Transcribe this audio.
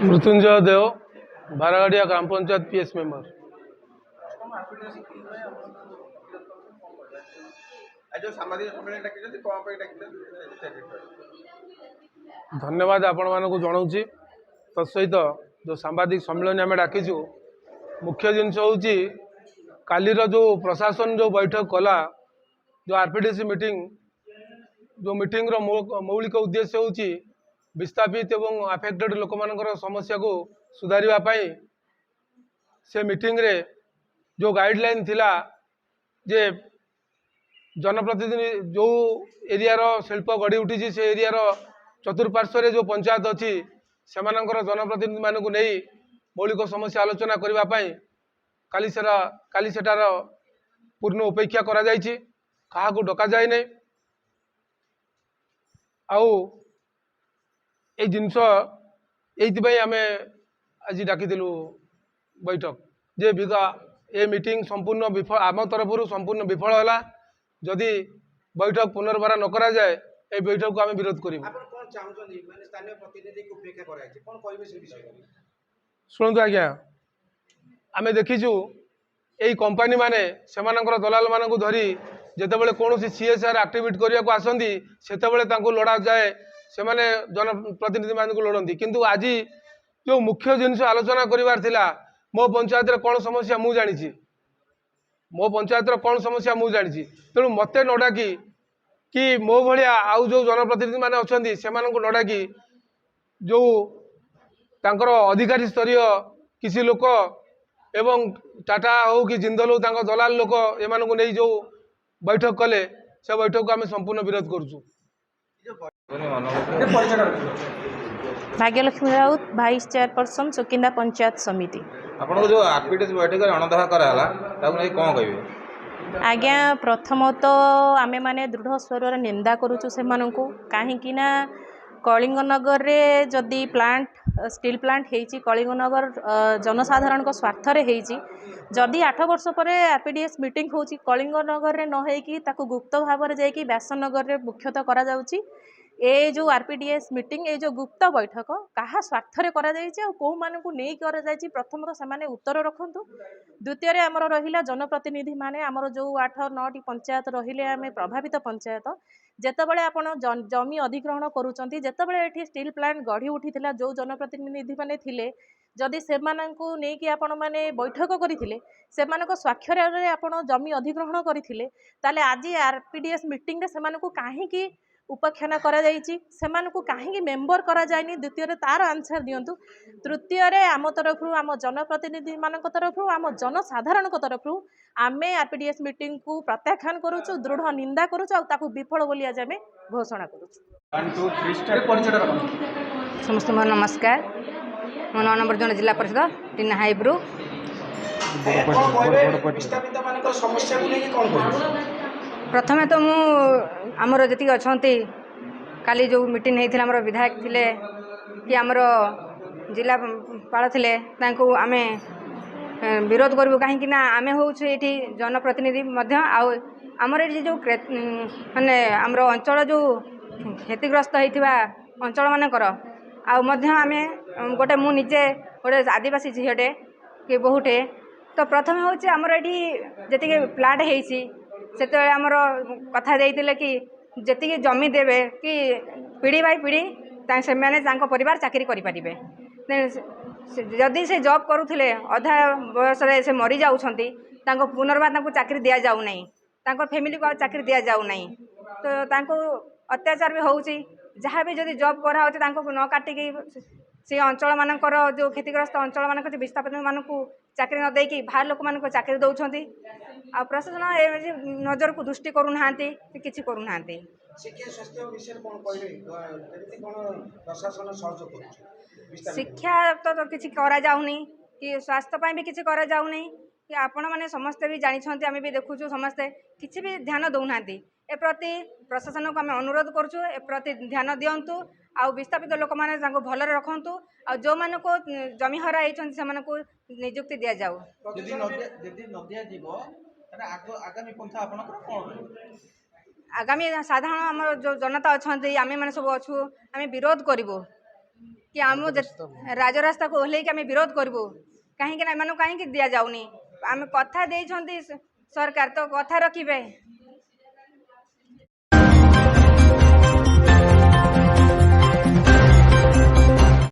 मृत्युंजय देव बारागाड़िया ग्राम panchayat PS member. धन्यवाद आपण मानक जनाऊँगी तत्सहित जो सांबादिक सम्मेलन आम डाकिचु मुख्य जिनस हूँ कालीर जो प्रशासन जो बैठक कला जो आरपीडीसी मीटिंग जो मीटिंग रो मौलिक उद्देश्य हूँ विस्थापित एवं अफेक्टेड लोक मानकर समस्या को सुधारिबा से मीटिंग रे जो गाइडलाइन थिला जे जनप्रतिनिधि जो एरिया रो शिल्प गढ़ी उठी से एरिया रो चतुर्पार्श्व रे जो पंचायत अच्छी से जनप्रतिनिधि मानक नहीं मौलिक समस्या आलोचना करने काली सेटार पूर्ण उपेक्षा करा जायछि कहा को डका जाए नहीं आउ ए जिनस ये आम आज डाकिलु बैठक जे विगा ए मीटिंग संपूर्ण विफल आम तरफ संपूर्ण विफल है जदि बैठक पुनर्बार न करा जाए ए बैठक को आम विरोध करूँ। शुणु आज्ञा आम देखीचु यही कंपनी माने सेमानंकर दलाल मानक धरी जेतेबेले कौन सीएसआर एक्टिविटी करने को आसती से लड़ा जाए से माने जनप्रतिनिधि मान को लड़ती किंतु आज जो मुख्य जिनस आलोचना करार थिला मो पंचायत कौन समस्या मु जानी मो पंचायत कौन समस्या मु जानी तेणु मत न डाकी कि मो भाया आउ जो जनप्रतिनिधि मैंने अच्छा से न डाकी जो तांकर अधिकारी स्तरीय किसी लोक एवं टाटा हो कि जिंदल हो दलाल लोक एम नहीं जो बैठक कले से बैठक को आम संपूर्ण विरोध करुचु। भाग्यलक्ष्मी राउत भाइस चेयरपर्सन सुकिंदा पंचायत समिति। आपन जो आरपीडीएस बैठक अणदेखा कराला कौन कहे आज्ञा प्रथमत आमे माने दृढ़ स्वर निंदा करुचु से कहीं कलिंगनगर रे जदि प्लांट स्टील प्लांट हेची कलिंगनगर जनसाधारण को स्वार्थ रे हेची जदि 8 वर्ष पर आरपीडीएस मीटिंग होची कलिंगनगर रे न हेकी ताकू गुप्त भाव रे जाई कि व्यासनगर रे मुख्यतः करा जाउची ए जो आरपीडीएस मीटिंग ए जो गुप्त बैठक कहा स्वार्थ रे करा जाइछि आ को माने को नै करा जाइछि प्रथम तो से उत्तर रखंतु द्वितीय रे हमर रहिला जनप्रतिनिधि माने हमर जो 8-9 टी पंचायत रहिले आमे प्रभावित पंचायत जेतेबेले आपण जमी अधिग्रहण करूचंती जेतेबेले एठी स्टील प्लांट गढ़ी उठीथिला जो जनप्रतिनिधि माने थिले जदि सेमानंकु नै कि आपण माने बैठक करिथिले सेमानक स्वाक्षर रे आपण जमी अधिग्रहण करिथिले ताले आज आरपीडीएस मीटिंग रे सेमानकु काहे कि उपाख्यान करा जाइछि सेमानकु काहे मेंबर करा जायनि द्वितीय रे तार आंसर दियंतु तृतीय रे आम तरफ आम जनप्रतिनिधि मानक तरफ आम जनसाधारण तरफ आमे आरपीडीएस मीटिंग को प्रत्याख्यान करूछु दृढ़ निंदा करूछु आ ताकू विफल बोली आज आमे घोषणा करूछु। समस्त नमस्कार मो 9 नंबर जन जिला परिषद टीना हाइब्रू प्रथमे तो मु आमर जी अच्छा काली जो मीटिंग होता आमर विधायक थिले कि आमर जिलापाल थिले तांको आमे विरोध करूँ कहीं आमे हूँ ये जनप्रतिनिधि आमर ये जो माने आमर अंचल जो क्षतिग्रस्त होता अंचल मानकर आमे गोटे मु निजे गोटे आदिवासी झीटे कि बहुटे तो प्रथम हूँ आमर ये जी प्लांट होती से आमर कथा देते कि जी जमी देवे कि पीढ़ी बाई पीढ़ी से परिवार चाकरी करें जदि से जॉब करुले अधा बयस से मरी जाऊँच पुनर्बार चाकरी दि जाऊना फैमिली को चाकरी दि जाऊना तो अत्याचार भी होची जहाँ भी जदि जॉब कराऊँ न काटिकी से अंचल मानकर जो क्षतिग्रस्त अंचल मानक विस्थापित मानक चाकरी न देकी बाहर लोक मान चाकरी दौरान आ प्रशासन नजर को दृष्टि करूना कि करूना शिक्षा तो किसी करा जाउनी कि स्वास्थ्य भी किसी करा जाउनी कि आपण मैंने समस्ते भी जानी आम भी देखुचु समस्ते किसी भी ध्यान दौना ए प्रति प्रशासन को आम अनुरोध करुचु ए प्रति ध्यान दिंतु आउ विस्थापित लोक मैंने भल रखु आ जो मान को जमी हरा होती निजुक्ति दि जाऊ आगामी साधारण आम जो जनता अच्छा आम मैंने सब अच्छू आम विरोध करूँ कि आम राजरास्ता को ओह्लैकि आम विरोध करूँ कहीं एम कहीं दि जाऊनी आम कथा सरकार तो कथा रखिए